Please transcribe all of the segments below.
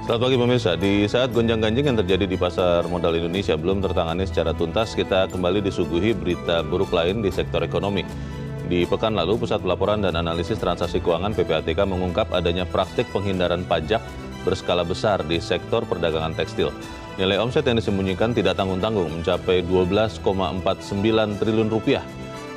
Selamat pagi pemirsa, di saat gonjang-ganjing yang terjadi di pasar modal Indonesia belum tertangani secara tuntas, kita kembali disuguhi berita buruk lain di sektor ekonomi. Di pekan lalu, Pusat Pelaporan dan Analisis Transaksi Keuangan (PPATK) mengungkap adanya praktik penghindaran pajak berskala besar di sektor perdagangan tekstil. Nilai omset yang disembunyikan tidak tanggung-tanggung mencapai 12,49 triliun rupiah.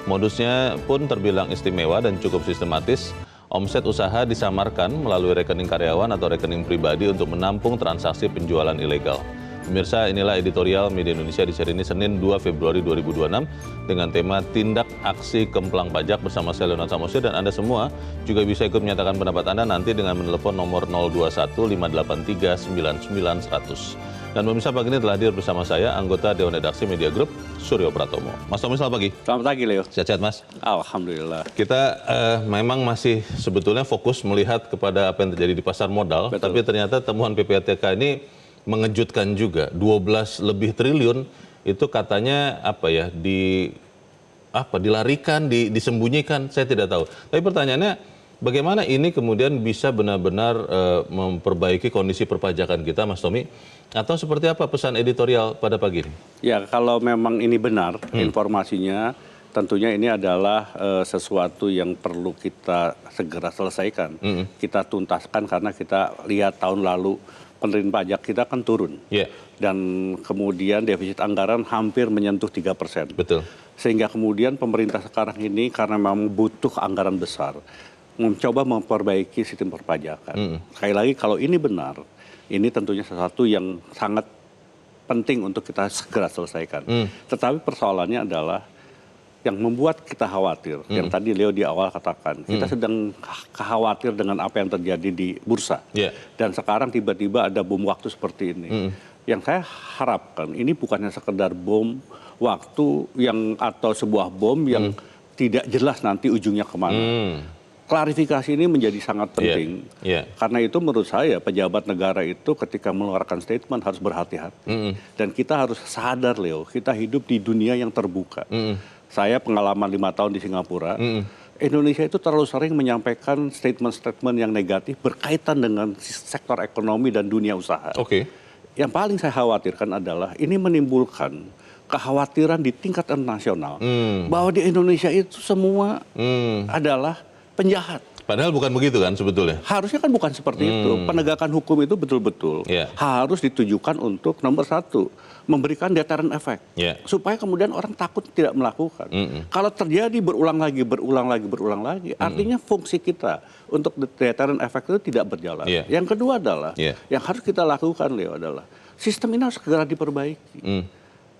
Modusnya pun terbilang istimewa dan cukup sistematis. Omset usaha disamarkan melalui rekening karyawan atau rekening pribadi untuk menampung transaksi penjualan ilegal. Pemirsa, inilah editorial Media Indonesia di seri ini Senin 2 Februari 2026 dengan tema Tindak Aksi Kemplang Pajak bersama saya Leonard Samosir, dan Anda semua juga bisa ikut menyatakan pendapat Anda nanti dengan menelepon nomor 021 583 99 100. Dan pemirsa, pagi ini telah hadir bersama saya anggota Dewan Redaksi Media Group, Suryo Pratomo. Mas Tommy, selamat pagi. Selamat pagi, Leo. Sehat-sehat, Mas? Alhamdulillah. Kita memang masih sebetulnya fokus melihat kepada apa yang terjadi di pasar modal, Betul. tapi ternyata temuan PPATK ini mengejutkan juga. 12 lebih triliun itu katanya dilarikan, disembunyikan, saya tidak tahu. Tapi pertanyaannya, bagaimana ini kemudian bisa benar-benar memperbaiki kondisi perpajakan kita, Mas Tommy? Atau seperti apa pesan editorial pada pagi ini? Ya, kalau memang ini benar informasinya, tentunya ini adalah sesuatu yang perlu kita segera selesaikan. Kita tuntaskan karena kita lihat tahun lalu penerimaan pajak kita kan turun. Yeah. Dan kemudian defisit anggaran hampir menyentuh 3%. Betul. Sehingga kemudian pemerintah sekarang ini karena memang butuh anggaran besar, mencoba memperbaiki sistem perpajakan. Sekali lagi, kalau ini benar, ini tentunya sesuatu yang sangat penting untuk kita segera selesaikan. Tetapi persoalannya adalah yang membuat kita khawatir, yang tadi Leo di awal katakan, kita sedang khawatir dengan apa yang terjadi di bursa. Yeah. Dan sekarang tiba-tiba ada bom waktu seperti ini. Yang saya harapkan, ini bukannya sekedar bom waktu atau sebuah bom yang tidak jelas nanti ujungnya kemana. Klarifikasi ini menjadi sangat penting. Karena itu menurut saya pejabat negara itu ketika mengeluarkan statement harus berhati-hati. Dan kita harus sadar, Leo, kita hidup di dunia yang terbuka. Saya pengalaman 5 tahun di Singapura, Indonesia itu terlalu sering menyampaikan statement-statement yang negatif berkaitan dengan sektor ekonomi dan dunia usaha. Yang paling saya khawatirkan adalah ini menimbulkan kekhawatiran di tingkat internasional bahwa di Indonesia itu semua adalah penjahat. Padahal bukan begitu kan sebetulnya? Harusnya kan bukan seperti itu. Penegakan hukum itu betul-betul harus ditujukan untuk nomor satu, memberikan deterrent effect. Supaya kemudian orang takut tidak melakukan. Kalau terjadi berulang lagi, artinya fungsi kita untuk deterrent effect itu tidak berjalan. Yang kedua adalah, yang harus kita lakukan, Leo, adalah sistem ini harus segera diperbaiki.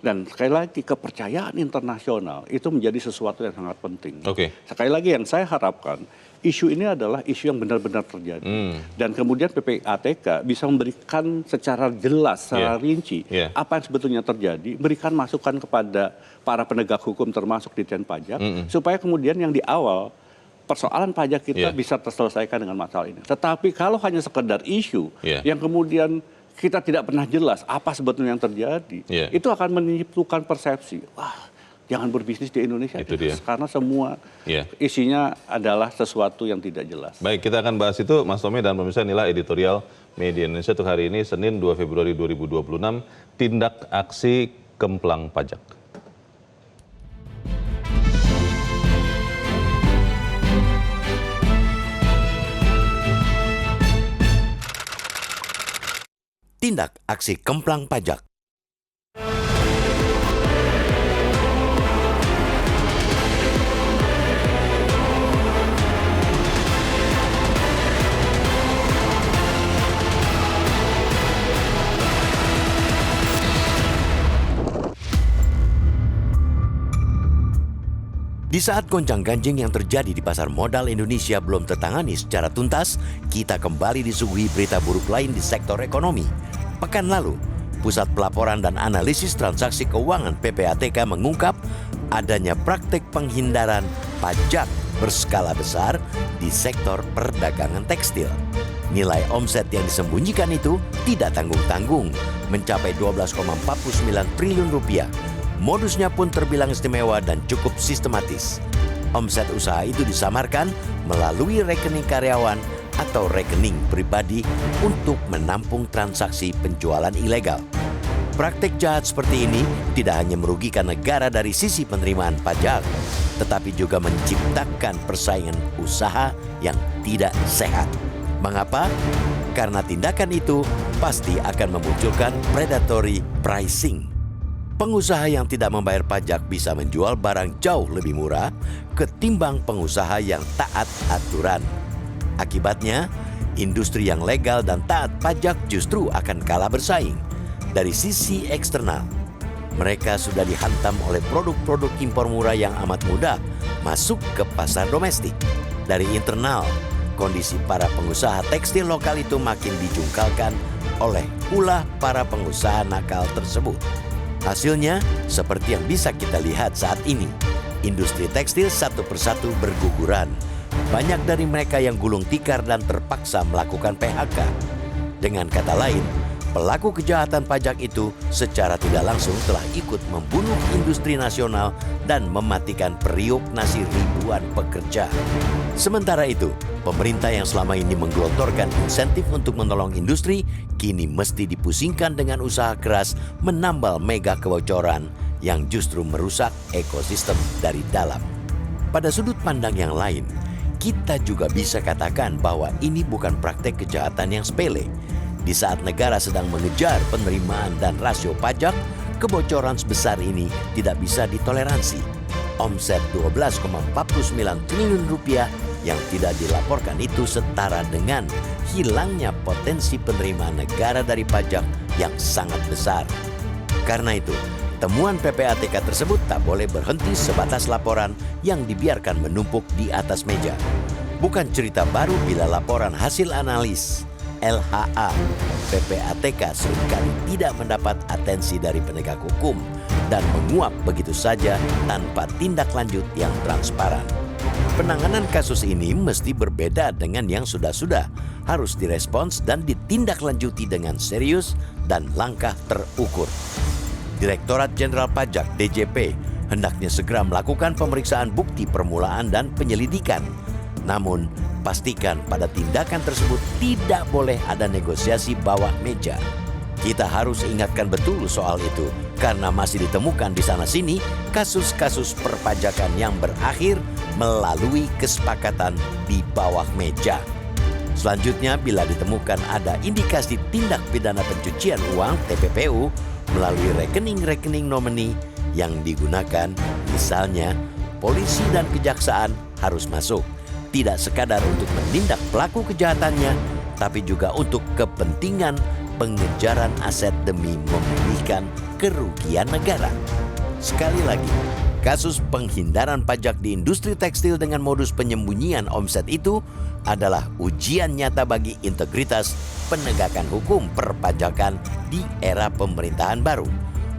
Dan sekali lagi, kepercayaan internasional itu menjadi sesuatu yang sangat penting. Sekali lagi, yang saya harapkan, isu ini adalah isu yang benar-benar terjadi. Dan kemudian PPATK bisa memberikan secara jelas, secara rinci, apa yang sebetulnya terjadi, berikan masukan kepada para penegak hukum termasuk Ditjen Pajak, supaya kemudian yang di awal, persoalan pajak kita bisa terselesaikan dengan masalah ini. Tetapi kalau hanya sekedar isu, yang kemudian kita tidak pernah jelas apa sebetulnya yang terjadi, itu akan menimbulkan persepsi, wah, jangan berbisnis di Indonesia, karena semua isinya adalah sesuatu yang tidak jelas. Baik, kita akan bahas itu, Mas Tommy, dan pemirsa, inilah editorial Media Indonesia untuk hari ini, Senin 2 Februari 2026, Tindak Aksi Kemplang Pajak. Tindak Aksi Kemplang Pajak. Di saat gonjang-ganjing yang terjadi di pasar modal Indonesia belum tertangani secara tuntas, kita kembali disuguhi berita buruk lain di sektor ekonomi. Pekan lalu, Pusat Pelaporan dan Analisis Transaksi Keuangan (PPATK) mengungkap adanya praktik penghindaran pajak berskala besar di sektor perdagangan tekstil. Nilai omset yang disembunyikan itu tidak tanggung-tanggung, mencapai 12,49 triliun rupiah. Modusnya pun terbilang istimewa dan cukup sistematis. Omset usaha itu disamarkan melalui rekening karyawan atau rekening pribadi untuk menampung transaksi penjualan ilegal. Praktik jahat seperti ini tidak hanya merugikan negara dari sisi penerimaan pajak, tetapi juga menciptakan persaingan usaha yang tidak sehat. Mengapa? Karena tindakan itu pasti akan memunculkan predatory pricing. Pengusaha yang tidak membayar pajak bisa menjual barang jauh lebih murah ketimbang pengusaha yang taat aturan. Akibatnya, industri yang legal dan taat pajak justru akan kalah bersaing. Dari sisi eksternal, mereka sudah dihantam oleh produk-produk impor murah yang amat mudah masuk ke pasar domestik. Dari internal, kondisi para pengusaha tekstil lokal itu makin dijungkalkan oleh ulah para pengusaha nakal tersebut. Hasilnya, seperti yang bisa kita lihat saat ini, industri tekstil satu persatu berguguran. Banyak dari mereka yang gulung tikar dan terpaksa melakukan PHK. Dengan kata lain, pelaku kejahatan pajak itu secara tidak langsung telah ikut membunuh industri nasional dan mematikan periuk nasi ribuan pekerja. Sementara itu, pemerintah yang selama ini menggelontorkan insentif untuk menolong industri, kini mesti dipusingkan dengan usaha keras menambal mega kebocoran yang justru merusak ekosistem dari dalam. Pada sudut pandang yang lain, kita juga bisa katakan bahwa ini bukan praktek kejahatan yang sepele. Di saat negara sedang mengejar penerimaan dan rasio pajak, kebocoran sebesar ini tidak bisa ditoleransi. Omset 12,49 triliun rupiah yang tidak dilaporkan itu setara dengan hilangnya potensi penerimaan negara dari pajak yang sangat besar. Karena itu, temuan PPATK tersebut tak boleh berhenti sebatas laporan yang dibiarkan menumpuk di atas meja. Bukan cerita baru bila laporan hasil analis LHA PPATK seringkali tidak mendapat atensi dari penegak hukum dan menguap begitu saja tanpa tindak lanjut yang transparan. Penanganan kasus ini mesti berbeda dengan yang sudah-sudah, harus direspons dan ditindaklanjuti dengan serius dan langkah terukur. Direktorat Jenderal Pajak DJP hendaknya segera melakukan pemeriksaan bukti permulaan dan penyelidikan. Namun, pastikan pada tindakan tersebut tidak boleh ada negosiasi bawah meja. Kita harus ingatkan betul soal itu, karena masih ditemukan di sana-sini kasus-kasus perpajakan yang berakhir melalui kesepakatan di bawah meja. Selanjutnya, bila ditemukan ada indikasi tindak pidana pencucian uang TPPU melalui rekening-rekening nomini yang digunakan, misalnya polisi dan kejaksaan harus masuk. Tidak sekadar untuk menindak pelaku kejahatannya, tapi juga untuk kepentingan pengejaran aset demi memulihkan kerugian negara. Sekali lagi, kasus penghindaran pajak di industri tekstil dengan modus penyembunyian omset itu adalah ujian nyata bagi integritas penegakan hukum perpajakan di era pemerintahan baru.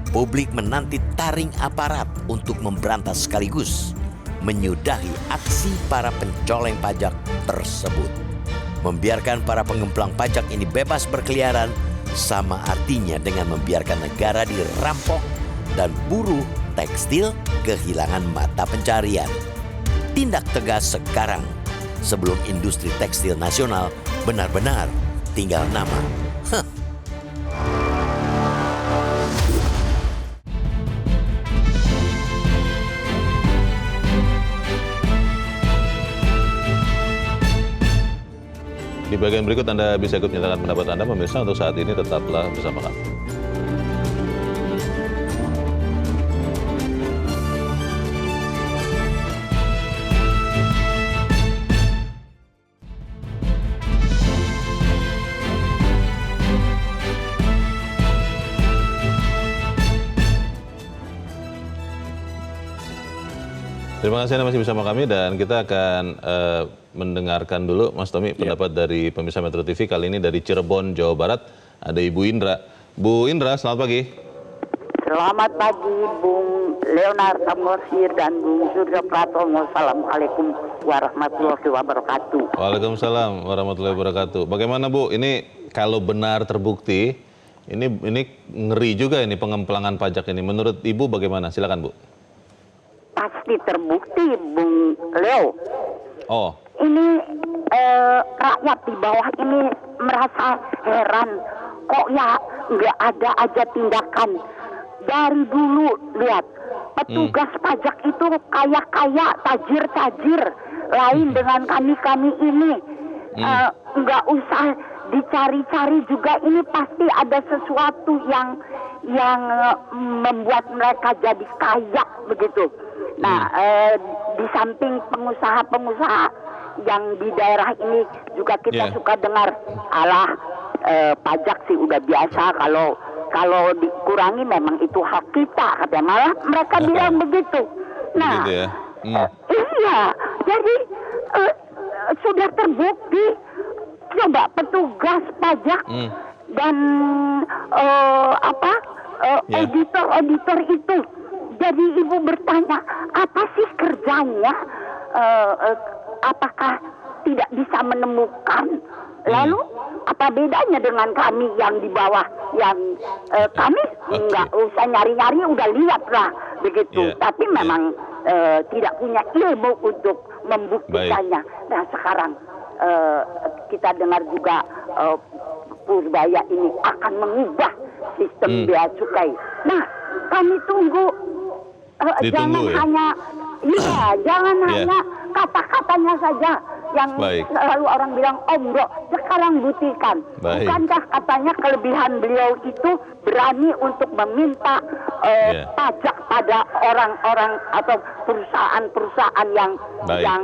Publik menanti taring aparat untuk memberantas sekaligus menyudahi aksi para pencoleng pajak tersebut. Membiarkan para pengemplang pajak ini bebas berkeliaran sama artinya dengan membiarkan negara dirampok dan buruh tekstil kehilangan mata pencarian. Tindak tegas sekarang sebelum industri tekstil nasional benar-benar tinggal nama. Di bagian berikut Anda bisa ikut menyatakan pendapat Anda, pemirsa. Untuk saat ini tetaplah bersama kami. Terima kasih Anda masih bersama kami dan kita akan mendengarkan dulu Mas Tommy pendapat dari pemirsa Metro TV kali ini dari Cirebon, Jawa Barat. Ada Ibu Indra. Bu Indra, selamat pagi. Selamat pagi Bung Leonard Tamosir dan Bung Surya Pratomo. Assalamualaikum warahmatullahi wabarakatuh. Waalaikumsalam warahmatullahi wabarakatuh. Bagaimana Bu, ini kalau benar terbukti, ini ngeri juga ini pengemplangan pajak ini. Menurut Ibu bagaimana? Silakan Bu. Pasti terbukti Bung Leo. Oh. Ini rakyat di bawah ini merasa heran, kok ya nggak ada aja tindakan. Dari dulu lihat petugas pajak itu kaya-kaya, tajir-tajir, lain dengan kami ini. Nggak usah dicari-cari juga, ini pasti ada sesuatu yang membuat mereka jadi kaya begitu. Nah, di samping pengusaha-pengusaha yang di daerah ini juga kita suka dengar, alah pajak sih udah biasa, kalau dikurangi memang itu hak kita, katanya. Malah mereka bilang begitu. Nah, gitu ya? Iya, jadi sudah terbukti. Coba petugas pajak dan editor itu. Jadi ibu bertanya, apa sih kerjanya? Apakah tidak bisa menemukan? Lalu apa bedanya dengan kami yang di bawah, yang kami nggak usah nyari-nyari, udah lihat lah begitu. Tapi memang tidak punya ilmu untuk membuktikannya. Nah sekarang kita dengar juga Purbaya ini akan mengubah sistem bea cukai. Nah, kami tunggu, jangan hanya hanya kata-katanya saja yang selalu orang bilang omro. Sekarang buktikan, bukankah katanya kelebihan beliau itu berani untuk meminta pajak pada orang-orang atau perusahaan-perusahaan yang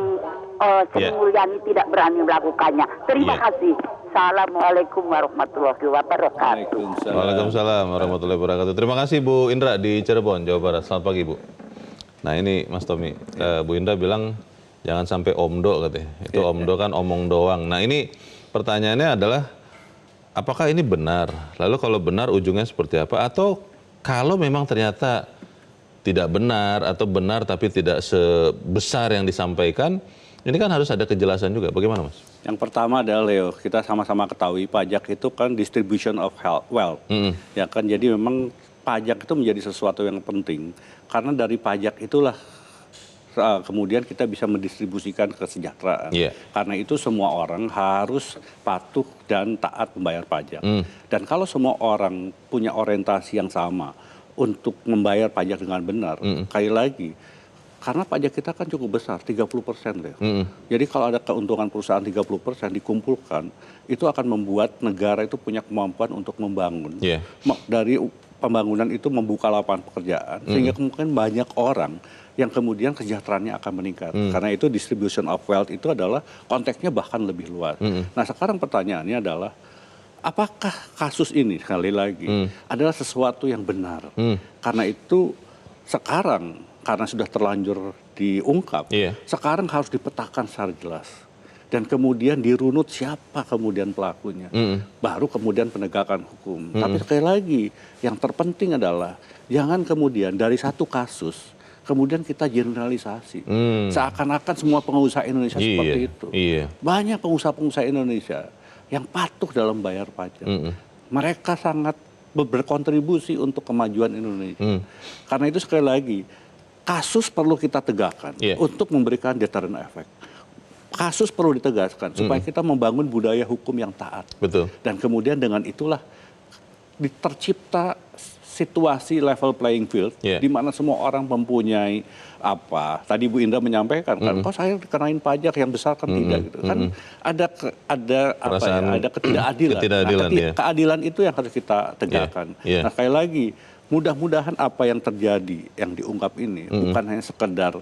Sri Mulyani tidak berani melakukannya. Terima kasih. Assalamualaikum warahmatullahi wabarakatuh. Waalaikumsalam warahmatullahi wabarakatuh. Terima kasih Bu Indra di Cirebon, Jawa Barat. Selamat pagi Bu. Nah ini Mas Tommy, Bu Indra bilang jangan sampai omdo katanya. Itu omdo kan omong doang. Nah ini pertanyaannya adalah apakah ini benar? Lalu kalau benar ujungnya seperti apa? Atau kalau memang ternyata tidak benar atau benar tapi tidak sebesar yang disampaikan, ini kan harus ada kejelasan juga. Bagaimana Mas? Yang pertama adalah Leo, kita sama-sama ketahui pajak itu kan distribution of wealth. Ya kan, jadi memang pajak itu menjadi sesuatu yang penting. Karena dari pajak itulah kemudian kita bisa mendistribusikan kesejahteraan. Karena itu semua orang harus patuh dan taat membayar pajak. Dan kalau semua orang punya orientasi yang sama untuk membayar pajak dengan benar, sekali lagi, karena pajak kita kan cukup besar, 30%. Jadi kalau ada keuntungan perusahaan 30% dikumpulkan, itu akan membuat negara itu punya kemampuan untuk membangun. Dari pembangunan itu membuka lapangan pekerjaan, sehingga kemungkinan banyak orang yang kemudian kesejahteraannya akan meningkat. Karena itu distribution of wealth itu adalah konteksnya bahkan lebih luas. Nah sekarang pertanyaannya adalah, apakah kasus ini sekali lagi adalah sesuatu yang benar? Karena itu sekarang, karena sudah terlanjur diungkap, sekarang harus dipetakan secara jelas. Dan kemudian dirunut siapa kemudian pelakunya. Baru kemudian penegakan hukum. Tapi sekali lagi, yang terpenting adalah jangan kemudian dari satu kasus, kemudian kita generalisasi. Seakan-akan semua pengusaha Indonesia seperti itu. Banyak pengusaha-pengusaha Indonesia yang patuh dalam bayar pajak. Mereka sangat berkontribusi untuk kemajuan Indonesia. Karena itu sekali lagi, kasus perlu kita tegakkan untuk memberikan deterrent effect. Kasus perlu ditegaskan supaya kita membangun budaya hukum yang taat. Dan kemudian dengan itulah tercipta situasi level playing field di mana semua orang mempunyai apa. Tadi Bu Indra menyampaikan kan, kok saya dikenain pajak yang besar kan tidak gitu. Kan ada ketidakadilan. Keadilan itu yang harus kita tegakkan. Nah sekali lagi, mudah-mudahan apa yang terjadi, yang diungkap ini bukan hanya sekedar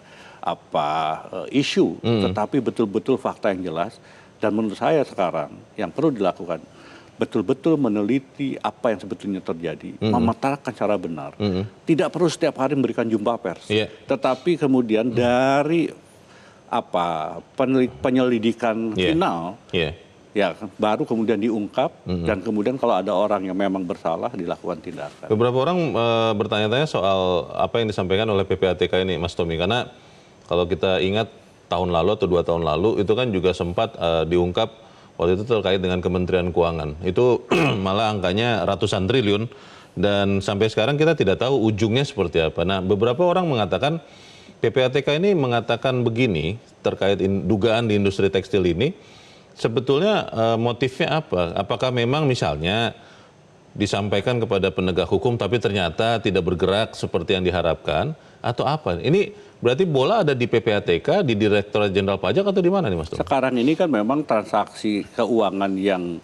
isu, tetapi betul-betul fakta yang jelas. Dan menurut saya sekarang yang perlu dilakukan betul-betul meneliti apa yang sebetulnya terjadi, memetakan secara benar. Tidak perlu setiap hari memberikan jumpa pers, tetapi kemudian dari penyelidikan final, ya baru kemudian diungkap, dan kemudian kalau ada orang yang memang bersalah dilakukan tindakan. Beberapa orang bertanya-tanya soal apa yang disampaikan oleh PPATK ini, Mas Tommy, karena kalau kita ingat tahun lalu atau 2 tahun lalu itu kan juga sempat diungkap waktu itu terkait dengan Kementerian Keuangan. Itu malah angkanya ratusan triliun dan sampai sekarang kita tidak tahu ujungnya seperti apa. Nah, beberapa orang mengatakan PPATK ini mengatakan begini terkait dugaan di industri tekstil ini, sebetulnya motifnya apa? Apakah memang misalnya disampaikan kepada penegak hukum tapi ternyata tidak bergerak seperti yang diharapkan atau apa? Ini berarti bola ada di PPATK, di Direktorat Jenderal Pajak atau di mana nih Mas Tom? Sekarang ini kan memang transaksi keuangan yang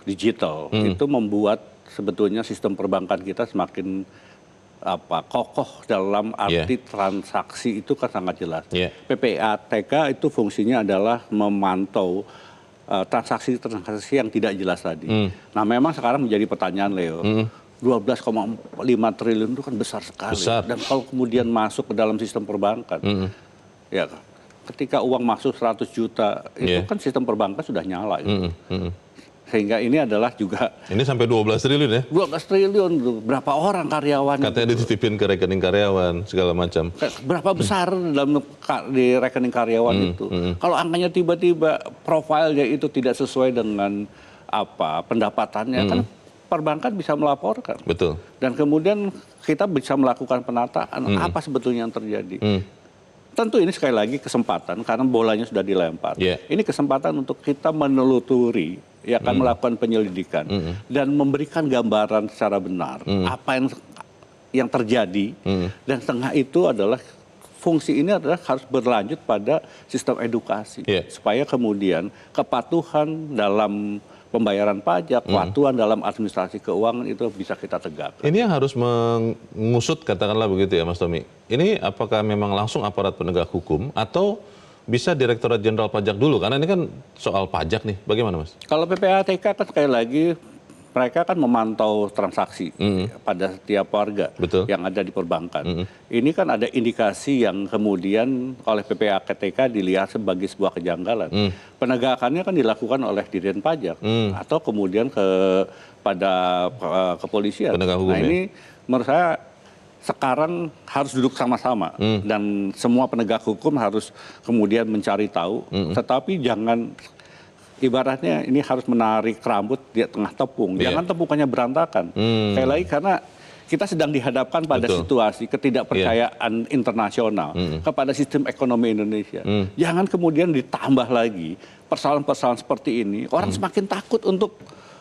digital itu membuat sebetulnya sistem perbankan kita semakin kokoh dalam arti transaksi itu kan sangat jelas. PPATK itu fungsinya adalah memantau transaksi-transaksi yang tidak jelas tadi. Nah memang sekarang menjadi pertanyaan Leo, 12,5 triliun itu kan besar sekali. Dan kalau kemudian masuk ke dalam sistem perbankan, ya ketika uang masuk 100 juta, itu kan sistem perbankan sudah nyala. Sehingga ini adalah juga... Ini sampai 12 triliun ya? 12 triliun, berapa orang karyawannya? Katanya dititipin ke rekening karyawan, segala macam. Berapa besar di rekening karyawan itu? Kalau angkanya tiba-tiba profilnya itu tidak sesuai dengan pendapatannya, kan perbankan bisa melaporkan. Betul. Dan kemudian kita bisa melakukan penataan apa sebetulnya yang terjadi. Tentu ini sekali lagi kesempatan, karena bolanya sudah dilempar. Ini kesempatan untuk kita menelusuri, melakukan penyelidikan dan memberikan gambaran secara benar apa yang terjadi, dan setengah itu adalah fungsi ini adalah harus berlanjut pada sistem edukasi supaya kemudian kepatuhan dalam pembayaran pajak, kepatuhan dalam administrasi keuangan itu bisa kita tegakkan. Ini yang harus mengusut, katakanlah begitu ya Mas Tommy. Ini apakah memang langsung aparat penegak hukum atau bisa Direktorat Jenderal Pajak dulu? Karena ini kan soal pajak nih, bagaimana Mas? Kalau PPATK kan sekali lagi mereka kan memantau transaksi pada setiap warga yang ada di perbankan. Ini kan ada indikasi yang kemudian oleh PPATK dilihat sebagai sebuah kejanggalan. Penegakannya kan dilakukan oleh Dirjen Pajak atau kemudian pada kepolisian. Nah ini menurut saya sekarang harus duduk sama-sama dan semua penegak hukum harus kemudian mencari tahu, tetapi jangan ibaratnya ini harus menarik rambut di tengah tepung, jangan tepungannya berantakan. Sekali lagi karena kita sedang dihadapkan pada situasi ketidakpercayaan internasional kepada sistem ekonomi Indonesia. Jangan kemudian ditambah lagi persoalan-persoalan seperti ini, orang semakin takut untuk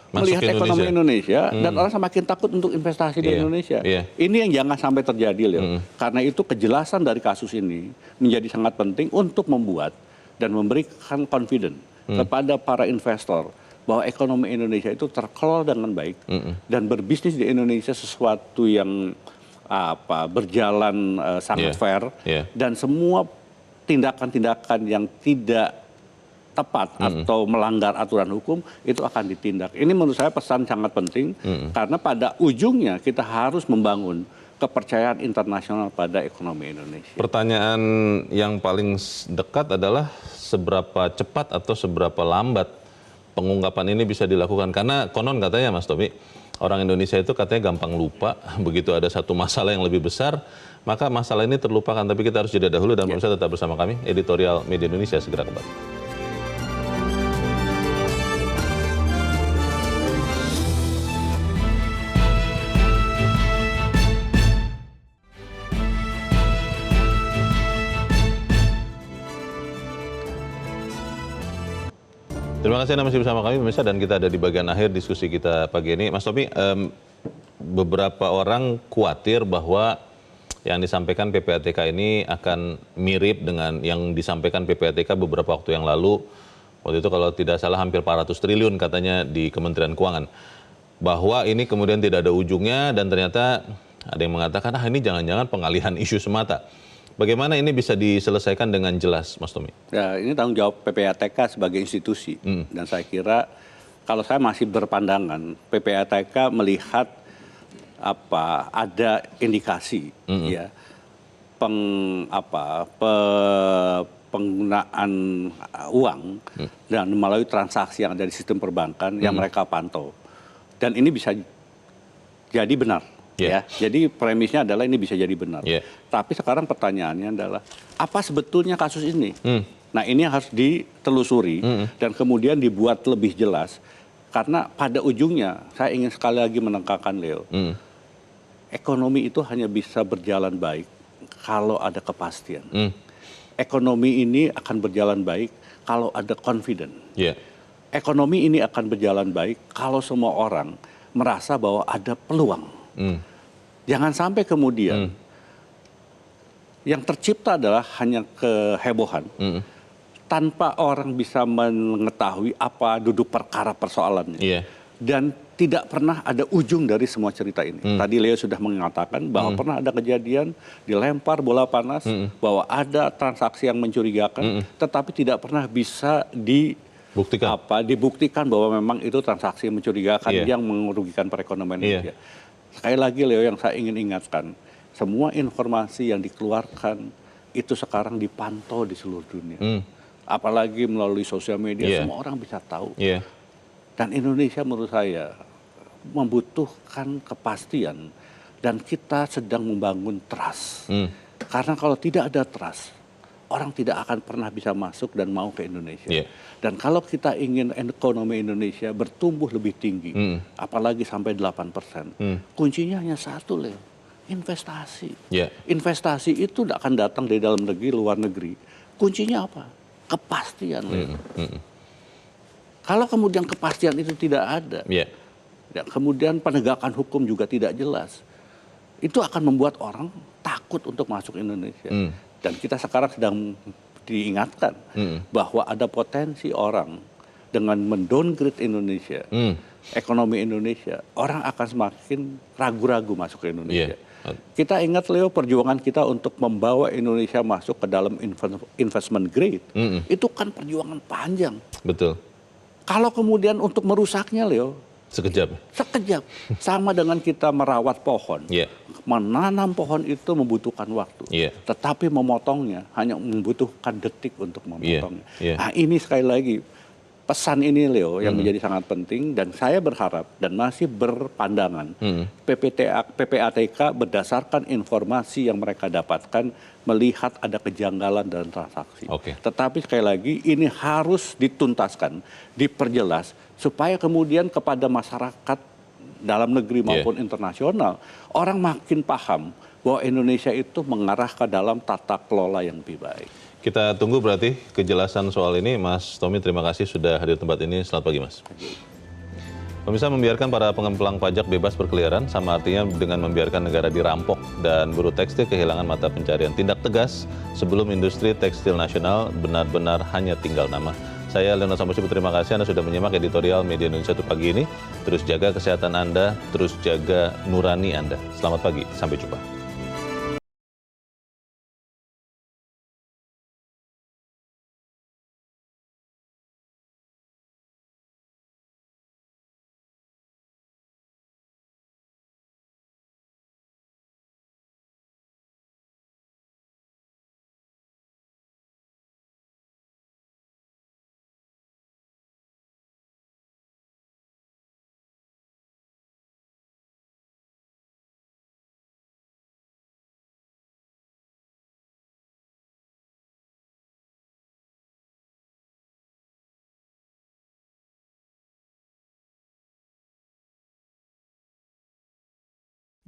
melihat ekonomi Indonesia dan orang semakin takut untuk investasi di Indonesia. Ini yang jangan sampai terjadi, Leo. Karena itu kejelasan dari kasus ini menjadi sangat penting untuk membuat dan memberikan confidence kepada para investor bahwa ekonomi Indonesia itu terkelola dengan baik dan berbisnis di Indonesia sesuatu yang berjalan sangat fair dan semua tindakan-tindakan yang tidak tepat atau melanggar aturan hukum itu akan ditindak. Ini menurut saya pesan sangat penting karena pada ujungnya kita harus membangun kepercayaan internasional pada ekonomi Indonesia. Pertanyaan yang paling dekat adalah seberapa cepat atau seberapa lambat pengungkapan ini bisa dilakukan. Karena konon katanya Mas Tommy, orang Indonesia itu katanya gampang lupa, begitu ada satu masalah yang lebih besar, maka masalah ini terlupakan. Tapi kita harus jeda dahulu dan pemirsa tetap bersama kami, Editorial Media Indonesia segera kembali. Terima kasih Anda masih bersama kami pemirsa dan kita ada di bagian akhir diskusi kita pagi ini. Mas Tommy, beberapa orang khawatir bahwa yang disampaikan PPATK ini akan mirip dengan yang disampaikan PPATK beberapa waktu yang lalu. Waktu itu kalau tidak salah hampir 400 triliun katanya di Kementerian Keuangan. Bahwa ini kemudian tidak ada ujungnya dan ternyata ada yang mengatakan ini jangan-jangan pengalihan isu semata. Bagaimana ini bisa diselesaikan dengan jelas, Mas Tommy? Ya, ini tanggung jawab PPATK sebagai institusi. Dan saya kira kalau saya masih berpandangan, PPATK melihat ada indikasi penggunaan uang dan melalui transaksi yang ada di sistem perbankan yang mereka pantau. Dan ini bisa jadi benar. Jadi premisnya adalah ini bisa jadi benar. Tapi sekarang pertanyaannya adalah apa sebetulnya kasus ini? Nah ini harus ditelusuri dan kemudian dibuat lebih jelas. Karena pada ujungnya saya ingin sekali lagi menekankan Leo, ekonomi itu hanya bisa berjalan baik kalau ada kepastian. ekonomi ini akan berjalan baik kalau ada confident. Ekonomi ini akan berjalan baik kalau semua orang merasa bahwa ada peluang. Jangan sampai kemudian yang tercipta adalah hanya kehebohan tanpa orang bisa mengetahui apa duduk perkara persoalannya. Dan tidak pernah ada ujung dari semua cerita ini. Tadi Leo sudah mengatakan bahwa pernah ada kejadian dilempar bola panas, bahwa ada transaksi yang mencurigakan, tetapi tidak pernah bisa dibuktikan bahwa memang itu transaksi mencurigakan yang merugikan perekonomian Indonesia. Sekali lagi Leo, yang saya ingin ingatkan, semua informasi yang dikeluarkan itu sekarang dipantau di seluruh dunia. Apalagi melalui sosial media, semua orang bisa tahu. Dan Indonesia menurut saya membutuhkan kepastian, dan kita sedang membangun trust. Karena kalau tidak ada trust, orang tidak akan pernah bisa masuk dan mau ke Indonesia. Dan kalau kita ingin ekonomi Indonesia bertumbuh lebih tinggi, apalagi sampai 8%, kuncinya hanya satu, Leo, investasi. Investasi itu tidak akan datang dari dalam negeri, luar negeri. Kuncinya apa? Kepastian, Leo. Kalau kemudian kepastian itu tidak ada, kemudian penegakan hukum juga tidak jelas, itu akan membuat orang takut untuk masuk Indonesia. Dan kita sekarang sedang diingatkan bahwa ada potensi orang dengan mendowngrade Indonesia, ekonomi Indonesia, orang akan semakin ragu-ragu masuk ke Indonesia. Kita ingat, Leo, perjuangan kita untuk membawa Indonesia masuk ke dalam investment grade, itu kan perjuangan panjang. Betul. Kalau kemudian untuk merusaknya, Leo, sekejap. Sama dengan kita merawat pohon. Menanam pohon itu membutuhkan waktu. Tetapi memotongnya hanya membutuhkan detik untuk memotongnya. Nah, ini sekali lagi, pesan ini, Leo, yang menjadi sangat penting, dan saya berharap dan masih berpandangan PPATK berdasarkan informasi yang mereka dapatkan melihat ada kejanggalan dalam transaksi. Tetapi sekali lagi ini harus dituntaskan, diperjelas supaya kemudian kepada masyarakat dalam negeri maupun internasional orang makin paham bahwa Indonesia itu mengarah ke dalam tata kelola yang lebih baik. Kita tunggu berarti kejelasan soal ini. Mas Tommy, terima kasih sudah hadir di tempat ini. Selamat pagi, Mas. Pemirsa, membiarkan para pengemplang pajak bebas berkeliaran sama artinya dengan membiarkan negara dirampok dan buruh tekstil kehilangan mata pencarian. Tindak tegas sebelum industri tekstil nasional benar-benar hanya tinggal nama. Saya Leonard Samosir, terima kasih Anda sudah menyimak editorial Media Indonesia untuk pagi ini. Terus jaga kesehatan Anda, terus jaga nurani Anda. Selamat pagi, sampai jumpa.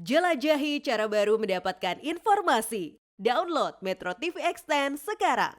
Jelajahi cara baru mendapatkan informasi. Download Metro TV Extend sekarang.